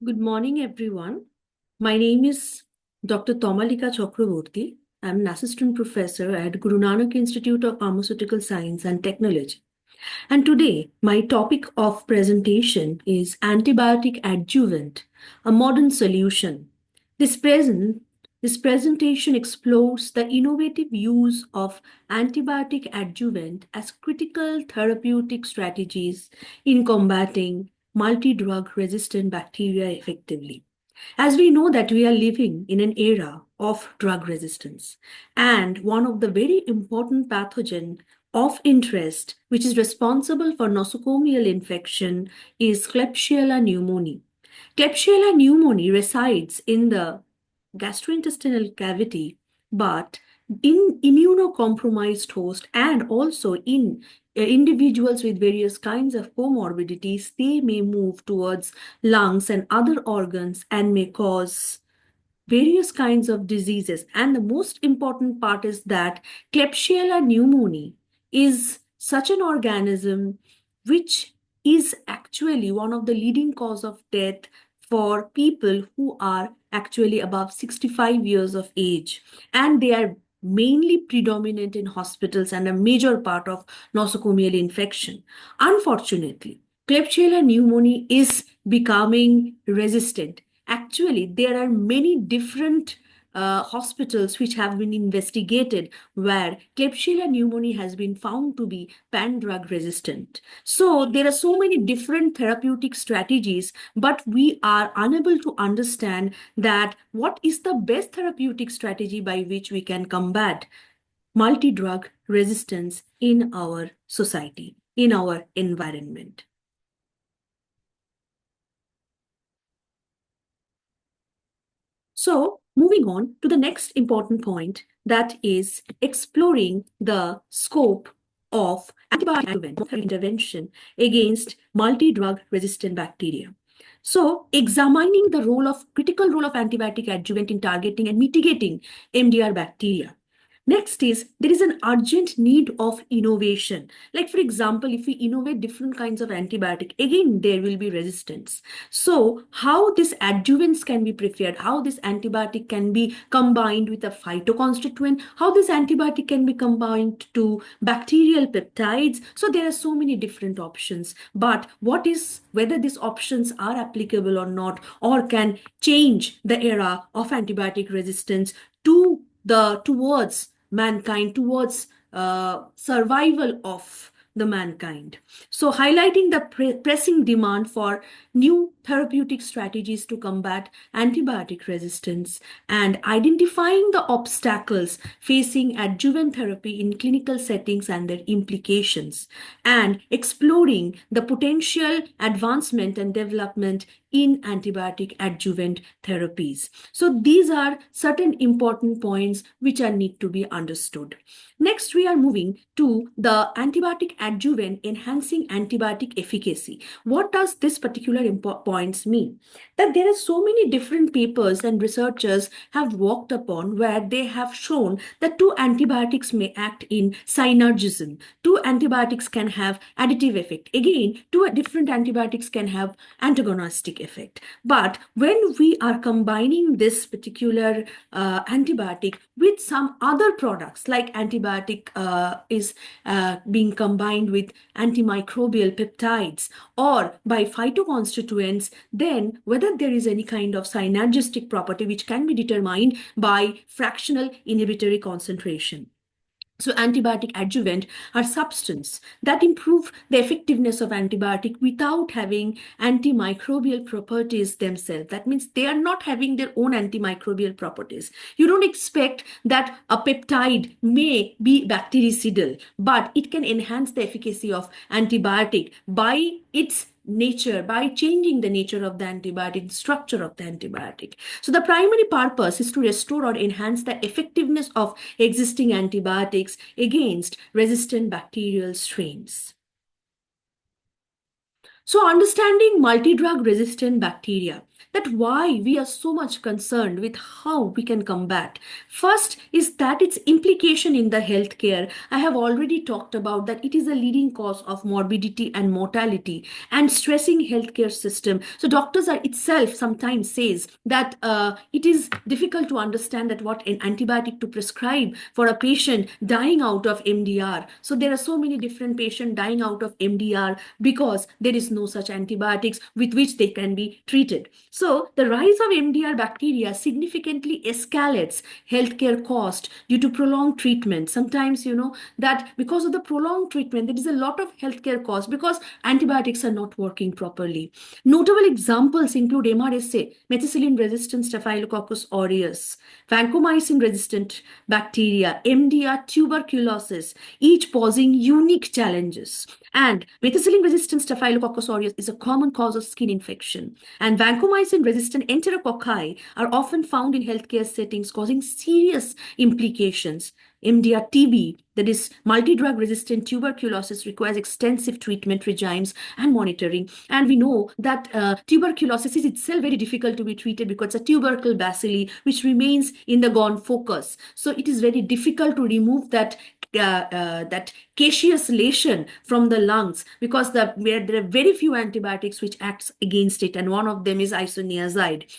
Good morning, everyone. My name is Dr. Tamalika Chakraborty. I'm an assistant professor at Guru Nanak Institute of Pharmaceutical Science and Technology. And today, my topic of presentation is antibiotic adjuvant, a modern solution. This present this presentation explores the innovative use of antibiotic adjuvant as critical therapeutic strategies in combating multi-drug resistant bacteria effectively. As we know that we are living in an era of drug resistance, and one of the very important pathogen of interest, which is responsible for nosocomial infection, is Klebsiella pneumoniae. Klebsiella pneumoniae resides in the gastrointestinal cavity, but in immunocompromised host and also in individuals with various kinds of comorbidities, they may move towards lungs and other organs and may cause various kinds of diseases. And the most important part is that Klebsiella pneumoniae is such an organism which is actually one of the leading cause of death for people who are actually above 65 years of age. And they are mainly predominant in hospitals and a major part of nosocomial infection. Unfortunately, Klebsiella pneumoniae is becoming resistant. Actually, there are many different hospitals which have been investigated where Klebsiella pneumoniae has been found to be pan-drug resistant. So there are so many different therapeutic strategies, but we are unable to understand that what is the best therapeutic strategy by which we can combat multi-drug resistance in our society, in our environment. So, moving on to the next important point, that is exploring the scope of antibiotic intervention against multi-drug resistant bacteria. So, examining the critical role of antibiotic adjuvant in targeting and mitigating MDR bacteria. Next is there is an urgent need of innovation. Like, for example, if we innovate different kinds of antibiotic, again, there will be resistance. So how these adjuvants can be prepared, how this antibiotic can be combined with a phytoconstituent, how this antibiotic can be combined to bacterial peptides. So there are so many different options. But what is whether these options are applicable or not, or can change the era of antibiotic resistance towards mankind, towards survival of the mankind. So highlighting the pressing demand for new therapeutic strategies to combat antibiotic resistance and identifying the obstacles facing adjuvant therapy in clinical settings and their implications, and exploring the potential advancement and development in antibiotic adjuvant therapies. So these are certain important points which are need to be understood. Next, we are moving to the antibiotic adjuvant enhancing antibiotic efficacy. What does this particular points mean? That there are so many different papers and researchers have worked upon where they have shown that two antibiotics may act in synergism. Two antibiotics can have additive effect. Again, two different antibiotics can have antagonistic effect. But when we are combining this particular antibiotic with some other products, like antibiotic is being combined with antimicrobial peptides or by phytoconstituents, then whether there is any kind of synergistic property which can be determined by fractional inhibitory concentration. So antibiotic adjuvant are substances that improve the effectiveness of antibiotic without having antimicrobial properties themselves. That means they are not having their own antimicrobial properties. You don't expect that a peptide may be bactericidal, but it can enhance the efficacy of antibiotic by its nature, by changing the nature of the antibiotic, the structure of the antibiotic. So the primary purpose is to restore or enhance the effectiveness of existing antibiotics against resistant bacterial strains. So understanding multi-drug resistant bacteria. that why we are so much concerned with how we can combat. First is that its implication in the healthcare. I have already talked about that it is a leading cause of morbidity and mortality and stressing healthcare system. So doctors are itself sometimes says that it is difficult to understand that what an antibiotic to prescribe for a patient dying out of MDR. So there are so many different patients dying out of MDR because there is no such antibiotics with which they can be treated. So the rise of MDR bacteria significantly escalates healthcare cost due to prolonged treatment. Sometimes, that because of the prolonged treatment, there is a lot of healthcare cost because antibiotics are not working properly. Notable examples include MRSA, methicillin-resistant Staphylococcus aureus, vancomycin-resistant bacteria, MDR tuberculosis, each posing unique challenges. And methicillin-resistant Staphylococcus aureus is a common cause of skin infection. And vancomycin-resistant enterococci are often found in healthcare settings, causing serious implications. MDR TB, that is multi-drug resistant tuberculosis, requires extensive treatment regimes and monitoring. And we know that tuberculosis is itself very difficult to be treated because it's a tubercle bacilli which remains in the gone focus. So it is very difficult to remove that caseous lesion from the lungs because there are very few antibiotics which acts against it, and one of them is isoniazid.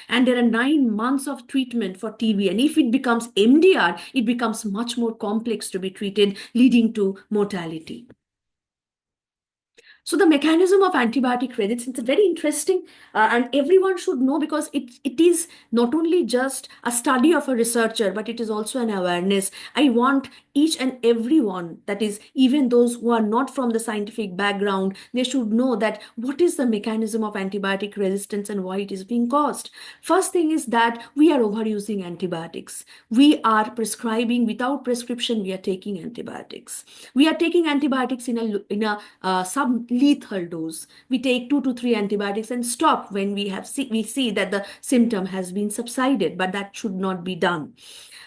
And there are 9 months of treatment for TB, and if it becomes MDR, it becomes much more complex to be treated, leading to mortality. So the mechanism of antibiotic resistance is very interesting, and everyone should know because it is not only just a study of a researcher, but it is also an awareness. I want each and everyone, that is even those who are not from the scientific background, they should know that what is the mechanism of antibiotic resistance and why it is being caused. First thing is that we are overusing antibiotics. We are prescribing without prescription. We are taking antibiotics. We are taking antibiotics in a sub-lethal dose. We take 2 to 3 antibiotics and stop when we see that the symptom has been subsided, but that should not be done.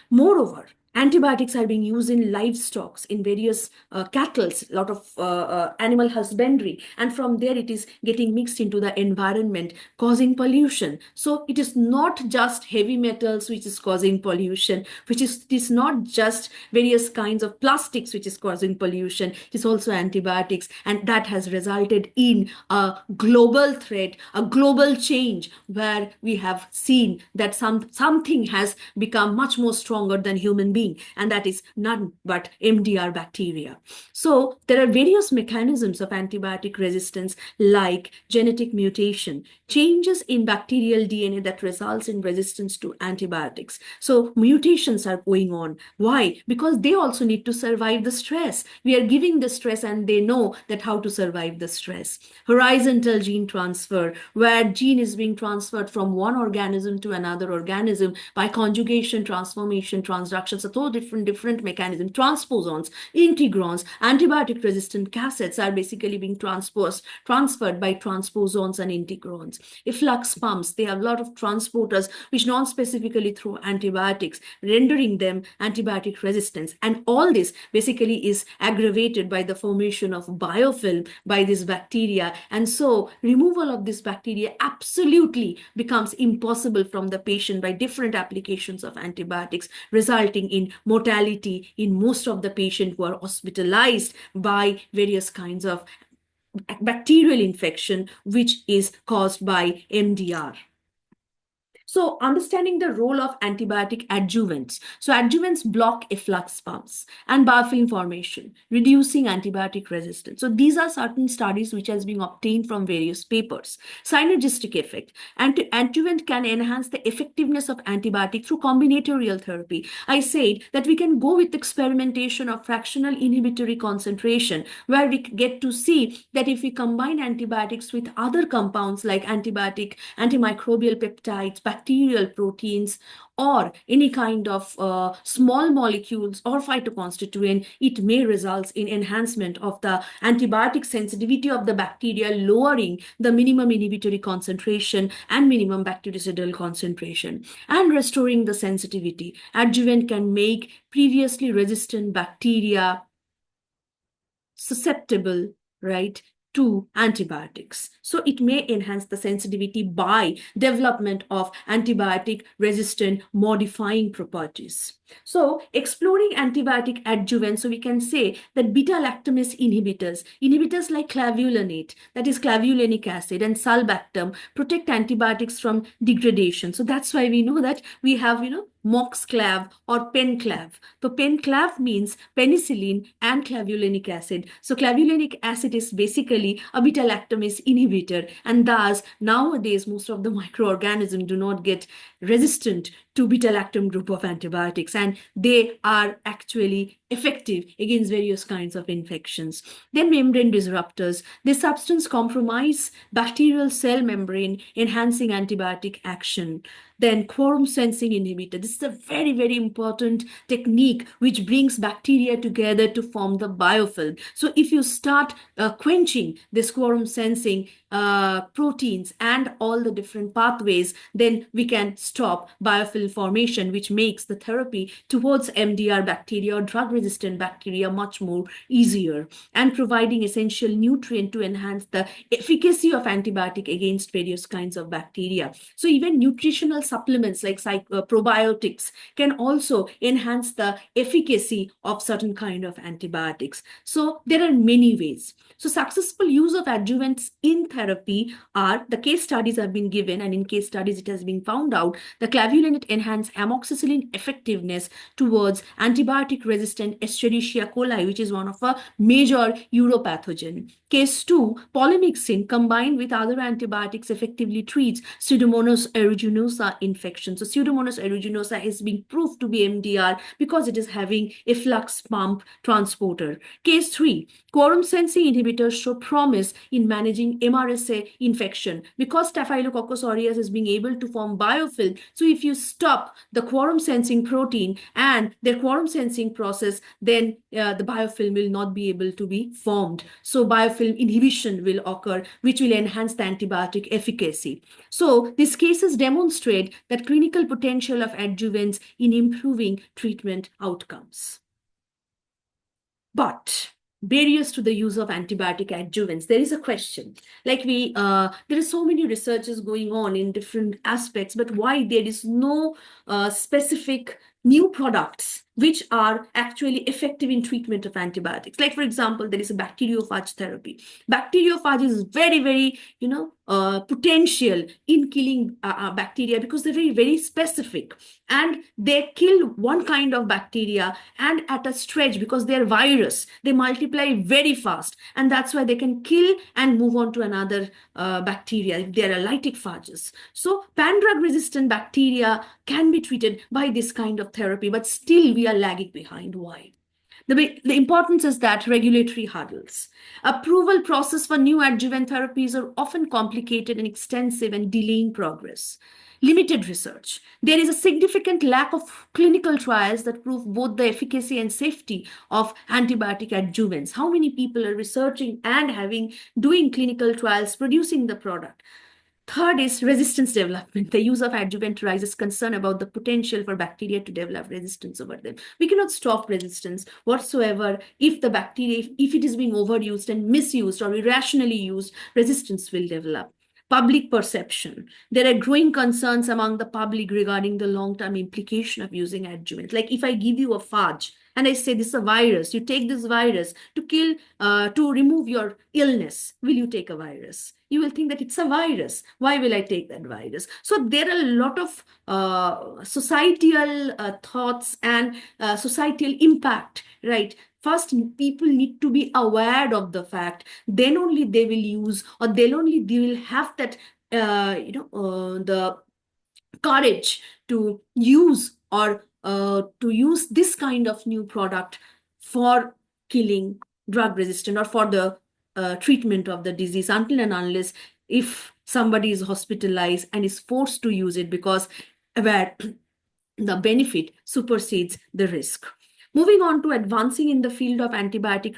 Moreover, antibiotics are being used in livestock, in various cattle, a lot of animal husbandry, and from there it is getting mixed into the environment, causing pollution. So it is not just heavy metals which is causing pollution, it is not just various kinds of plastics which is causing pollution, it is also antibiotics, and that has resulted in a global threat, a global change, where we have seen that something has become much more stronger than human beings, and that is none but MDR bacteria. So there are various mechanisms of antibiotic resistance like genetic mutation, changes in bacterial DNA that results in resistance to antibiotics. So mutations are going on. Why? Because they also need to survive the stress. We are giving the stress and they know that how to survive the stress. Horizontal gene transfer, where gene is being transferred from one organism to another organism by conjugation, transformation, transduction. So those different mechanisms, transposons, integrons, antibiotic-resistant cassettes are basically being transferred by transposons and integrons. Efflux pumps, they have a lot of transporters which non-specifically through antibiotics, rendering them antibiotic resistance. And all this basically is aggravated by the formation of biofilm by this bacteria. And so removal of this bacteria absolutely becomes impossible from the patient by different applications of antibiotics, resulting in mortality in most of the patients who are hospitalized by various kinds of bacterial infection, which is caused by MDR. So understanding the role of antibiotic adjuvants. So adjuvants block efflux pumps and biofilm formation, reducing antibiotic resistance. So these are certain studies which has been obtained from various papers. Synergistic effect. Adjuvant can enhance the effectiveness of antibiotic through combinatorial therapy. I said that we can go with experimentation of fractional inhibitory concentration, where we get to see that if we combine antibiotics with other compounds like antimicrobial peptides, bacterial proteins, or any kind of small molecules or phytoconstituent, it may result in enhancement of the antibiotic sensitivity of the bacteria, lowering the minimum inhibitory concentration and minimum bactericidal concentration, and restoring the sensitivity. Adjuvant can make previously resistant bacteria susceptible, right, to antibiotics. So it may enhance the sensitivity by development of antibiotic resistant modifying properties. So exploring antibiotic adjuvants, so we can say that beta-lactamase inhibitors like clavulanate, that is clavulanic acid, and sulbactam protect antibiotics from degradation. So that's why we know that we have, moxclav or penclav. So penclav means penicillin and clavulanic acid. So clavulanic acid is basically a beta-lactamase inhibitor, and thus nowadays most of the microorganisms do not get resistant to beta-lactam group of antibiotics, and they are actually effective against various kinds of infections. Then membrane disruptors. This substance compromise bacterial cell membrane, enhancing antibiotic action. Then quorum sensing inhibitor. This is a very, very important technique which brings bacteria together to form the biofilm. So if you start quenching this quorum sensing proteins and all the different pathways, then we can stop biofilm formation, which makes the therapy towards MDR bacteria or drug-resistant bacteria much more easier, and providing essential nutrient to enhance the efficacy of antibiotic against various kinds of bacteria. So even nutritional supplements like probiotics can also enhance the efficacy of certain kind of antibiotics. So there are many ways. So successful use of adjuvants in therapy are, the case studies have been given, and in case studies it has been found out the clavulanate enhanced amoxicillin effectiveness towards antibiotic resistant Escherichia coli, which is one of a major uropathogen. Case 2, polymyxin combined with other antibiotics effectively treats Pseudomonas aeruginosa infection. So Pseudomonas aeruginosa is being proved to be MDR because it is having efflux pump transporter. Case 3, quorum sensing inhibitors show promise in managing MRSA infection because Staphylococcus aureus is being able to form biofilm. So if you stop the quorum sensing protein and their quorum sensing process, then the biofilm will not be able to be formed. So biofilm inhibition will occur, which will enhance the antibiotic efficacy. So these cases demonstrate that clinical potential of adjuvants in improving treatment outcomes. But barriers to the use of antibiotic adjuvants, there is a question. Like there are so many researches going on in different aspects, but why there is no specific new products which are actually effective in treatment of antibiotics? Like, for example, there is a bacteriophage therapy. Bacteriophage is very, very, potential in killing bacteria because they're very, very specific. And they kill one kind of bacteria, and at a stretch, because they're virus, they multiply very fast. And that's why they can kill and move on to another bacteria if they're a lytic phages. So pan-drug resistant bacteria can be treated by this kind of therapy, but still we are lagging behind. Why? The importance is that regulatory hurdles. Approval process for new adjuvant therapies are often complicated and extensive and delaying progress. Limited research. There is a significant lack of clinical trials that prove both the efficacy and safety of antibiotic adjuvants. How many people are researching and doing clinical trials, producing the product? Third is resistance development. The use of adjuvant raises concern about the potential for bacteria to develop resistance over them. We cannot stop resistance whatsoever if the bacteria, if it is being overused and misused or irrationally used, resistance will develop. Public perception. There are growing concerns among the public regarding the long-term implication of using adjuvants. Like if I give you a phage and I say this is a virus, you take this virus to kill, to remove your illness, will you take a virus? You will think that it's a virus. Why will I take that virus? So there are a lot of societal thoughts and societal impact, right? First, people need to be aware of the fact, then only they will use, or then only they will have that, the courage to use or to use this kind of new product for killing drug resistant or for the treatment of the disease, until and unless if somebody is hospitalized and is forced to use it because where the benefit supersedes the risk. Moving on to advancing in the field of antibiotic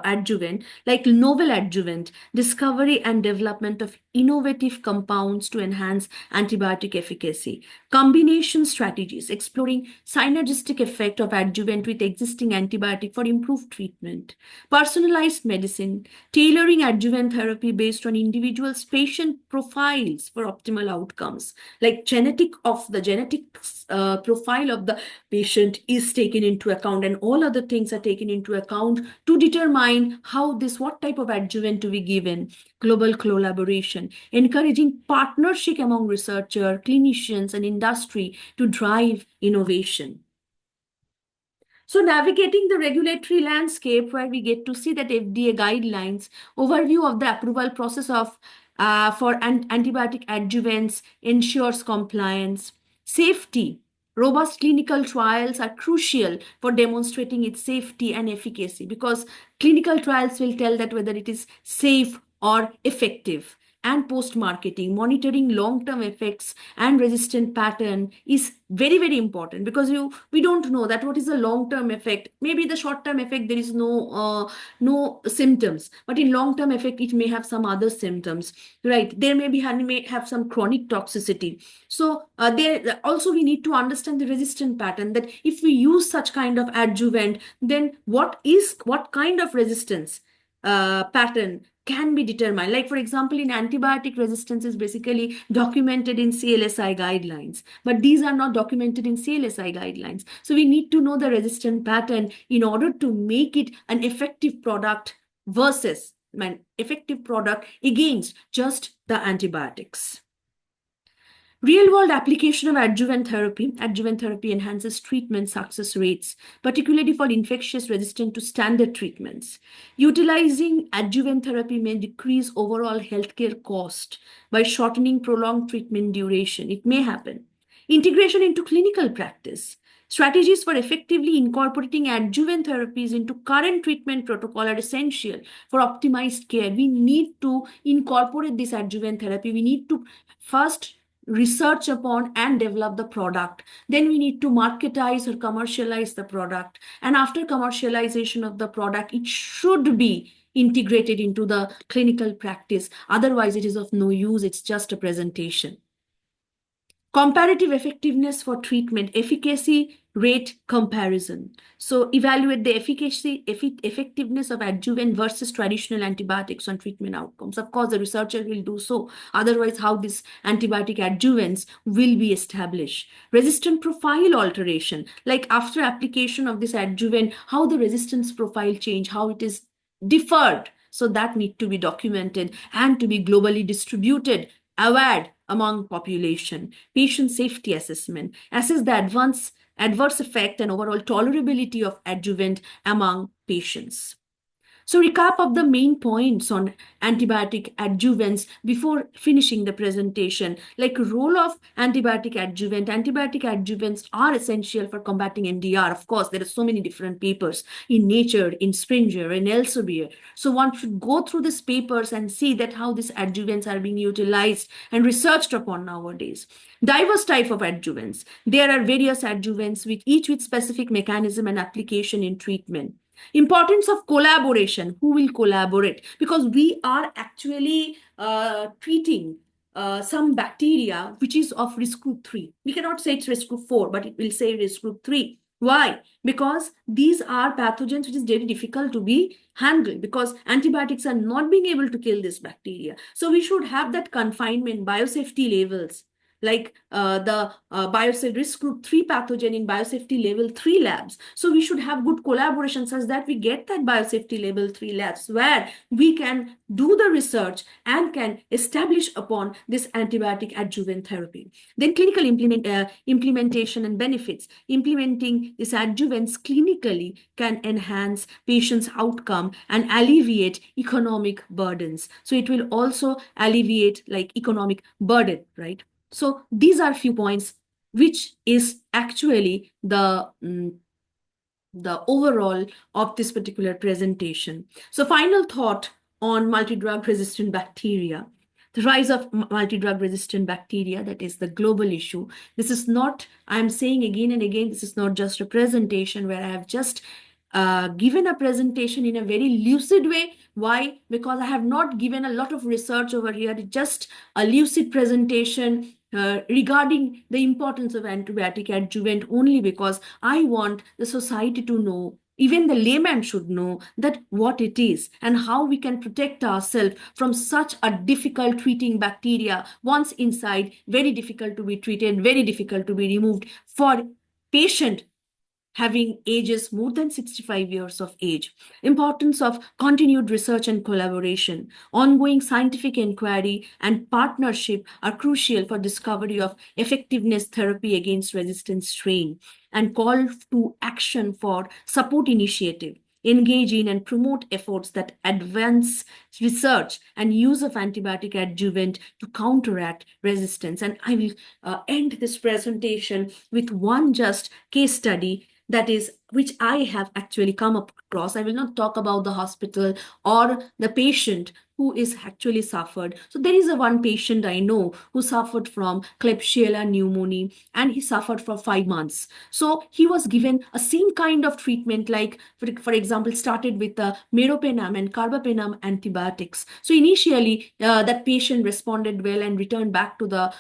adjuvant, like novel adjuvant, discovery and development of innovative compounds to enhance antibiotic efficacy, combination strategies, exploring synergistic effect of adjuvant with existing antibiotic for improved treatment, personalized medicine, tailoring adjuvant therapy based on individuals' patient profiles for optimal outcomes, like genetic profile of the patient is taken into account, and all other things are taken into account to determine what type of adjuvant to be given. Global collaboration, encouraging partnership among researchers, clinicians, and industry to drive innovation. So navigating the regulatory landscape, where we get to see that FDA guidelines, overview of the approval process of for antibiotic adjuvants ensures compliance, safety. Robust clinical trials are crucial for demonstrating its safety and efficacy, because clinical trials will tell that whether it is safe or effective. And post-marketing, monitoring long-term effects and resistant pattern is very, very important, because we don't know that what is the long-term effect. Maybe the short-term effect, there is no symptoms, but in long-term effect, it may have some other symptoms, right? There may have some chronic toxicity. So there also we need to understand the resistant pattern, that if we use such kind of adjuvant, then what kind of resistance pattern can be determined. Like, for example, in antibiotic resistance is basically documented in CLSI guidelines, but these are not documented in CLSI guidelines. So we need to know the resistant pattern in order to make it an effective product versus an effective product against just the antibiotics. Real-world application of adjuvant therapy. Adjuvant therapy enhances treatment success rates, particularly for infectious resistant to standard treatments. Utilizing adjuvant therapy may decrease overall healthcare cost by shortening prolonged treatment duration. It may happen. Integration into clinical practice. Strategies for effectively incorporating adjuvant therapies into current treatment protocol are essential for optimized care. We need to incorporate this adjuvant therapy. We need to first research upon and develop the product. Then we need to marketize or commercialize the product. And after commercialization of the product, it should be integrated into the clinical practice. Otherwise, it is of no use. It's just a presentation. Comparative effectiveness for treatment, efficacy rate comparison. So evaluate the effectiveness of adjuvant versus traditional antibiotics on treatment outcomes. Of course, the researcher will do so. Otherwise, how these antibiotic adjuvants will be established. Resistant profile alteration, like after application of this adjuvant, how the resistance profile change, how it is differed. So that need to be documented and to be globally distributed, aware among population. Patient safety assessment, assess the adverse effect and overall tolerability of adjuvant among patients. So recap of the main points on antibiotic adjuvants before finishing the presentation, like role of antibiotic adjuvant. Antibiotic adjuvants are essential for combating MDR. Of course, there are so many different papers in Nature, in Springer, in Elsevier. So one should go through these papers and see that how these adjuvants are being utilized and researched upon nowadays. Diverse type of adjuvants. There are various adjuvants with each with specific mechanism and application in treatment. Importance of collaboration. Who will collaborate? Because we are actually treating some bacteria which is of risk group 3. We cannot say it's risk group 4, but it will say risk group 3. Why? Because these are pathogens which is very difficult to be handled, because antibiotics are not being able to kill this bacteria. So we should have that confinement, biosafety levels, like the biosafety risk group 3 pathogen in biosafety level 3 labs. So we should have good collaboration such that we get that biosafety level 3 labs where we can do the research and can establish upon this antibiotic adjuvant therapy. Then clinical implementation and benefits. Implementing these adjuvants clinically can enhance patients' outcome and alleviate economic burdens. So it will also alleviate like economic burden, right? So these are few points which is actually the overall of this particular presentation. So final thought on multi-drug resistant bacteria. The rise of multi-drug resistant bacteria, that is the global issue. This is not, I'm saying again and again, this is not just a presentation where I have just given a presentation in a very lucid way. Why? Because I have not given a lot of research over here. It's just a lucid presentation regarding the importance of antibiotic adjuvant, only because I want the society to know, even the layman should know, that what it is and how we can protect ourselves from such a difficult treating bacteria. Once inside, very difficult to be treated, very difficult to be removed for patient having ages more than 65 years of age. Importance of continued research and collaboration. Ongoing scientific inquiry and partnership are crucial for discovery of effectiveness therapy against resistant strain, and call to action for support initiative. Engage in and promote efforts that advance research and use of antibiotic adjuvant to counteract resistance. And I will end this presentation with one just case study, that is, which I have actually come across. I will not talk about the hospital or the patient who is actually suffered. So there is a one patient I know who suffered from Klebsiella pneumoniae, and he suffered for 5 months. So he was given a same kind of treatment, like for example, started with the meropenem and carbapenem antibiotics. So initially that patient responded well and returned back to the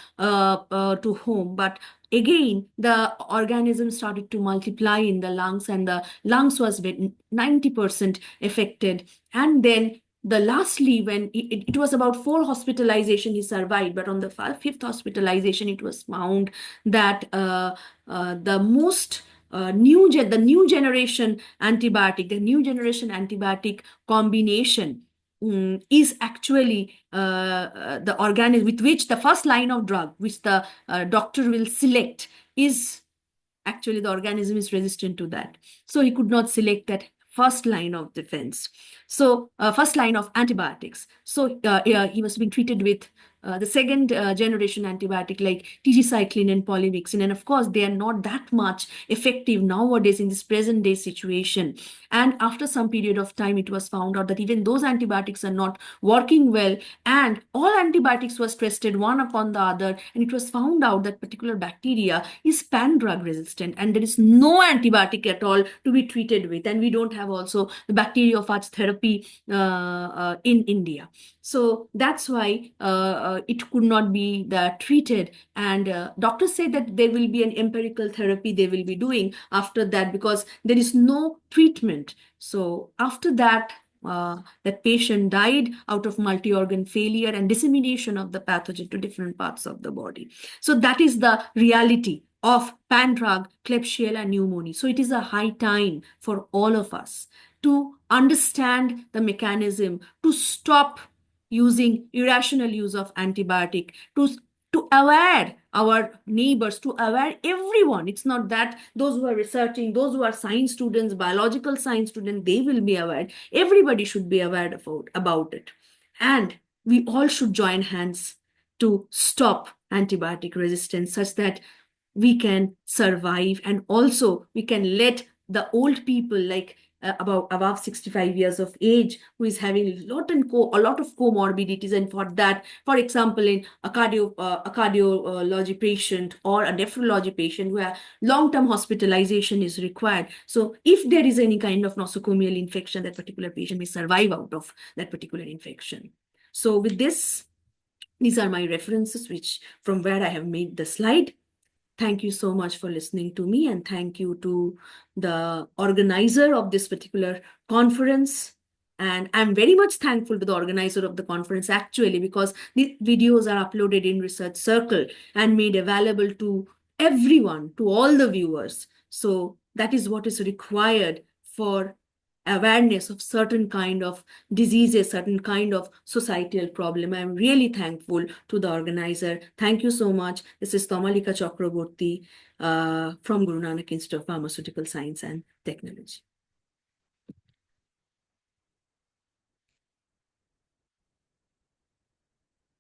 to home, but again the organism started to multiply in the lungs, and the lungs was 90% affected. And then the lastly, when it was about 4 hospitalization he survived, but on the 5th hospitalization it was found that the new generation antibiotic combination is actually the organism with which the first line of drug which the doctor will select is actually the organism is resistant to that. So he could not select that first line of defense. So first line of antibiotics. So he was being treated with the second generation antibiotic like tigecycline and polymyxin. And of course, they are not that much effective nowadays in this present day situation. And after some period of time, it was found out that even those antibiotics are not working well. And all antibiotics was tested one upon the other. And it was found out that particular bacteria is pan-drug resistant. And there is no antibiotic at all to be treated with. And we don't have also the bacteriophage therapy in India. So that's why it could not be treated. And doctors say that there will be an empirical therapy they will be doing after that, because there is no treatment. So after that, that patient died out of multi-organ failure and dissemination of the pathogen to different parts of the body. So that is the reality of pan-drug Klebsiella pneumoniae. So it is a high time for all of us to understand the mechanism, to stop using irrational use of antibiotic, to aware our neighbors, to aware everyone. It's not that those who are researching, those who are science students, biological science students, they will be aware. Everybody should be aware about it. And we all should join hands to stop antibiotic resistance such that we can survive, and also we can let the old people like above 65 years of age who is having a lot of comorbidities, and for that, for example, in a cardiology patient or a nephrology patient where long-term hospitalization is required. So if there is any kind of nosocomial infection, that particular patient may survive out of that particular infection. So with this, these are my references from where I have made the slide. Thank you so much for listening to me, and thank you to the organizer of this particular conference. And I'm very much thankful to the organizer of the conference actually, because the videos are uploaded in Research Circle and made available to everyone, to all the viewers. So that is what is required for awareness of certain kind of diseases, certain kind of societal problem. I'm really thankful to the organizer. Thank you so much. This is Tamalika Chakraborty from Guru Nanak Institute of Pharmaceutical Science and Technology.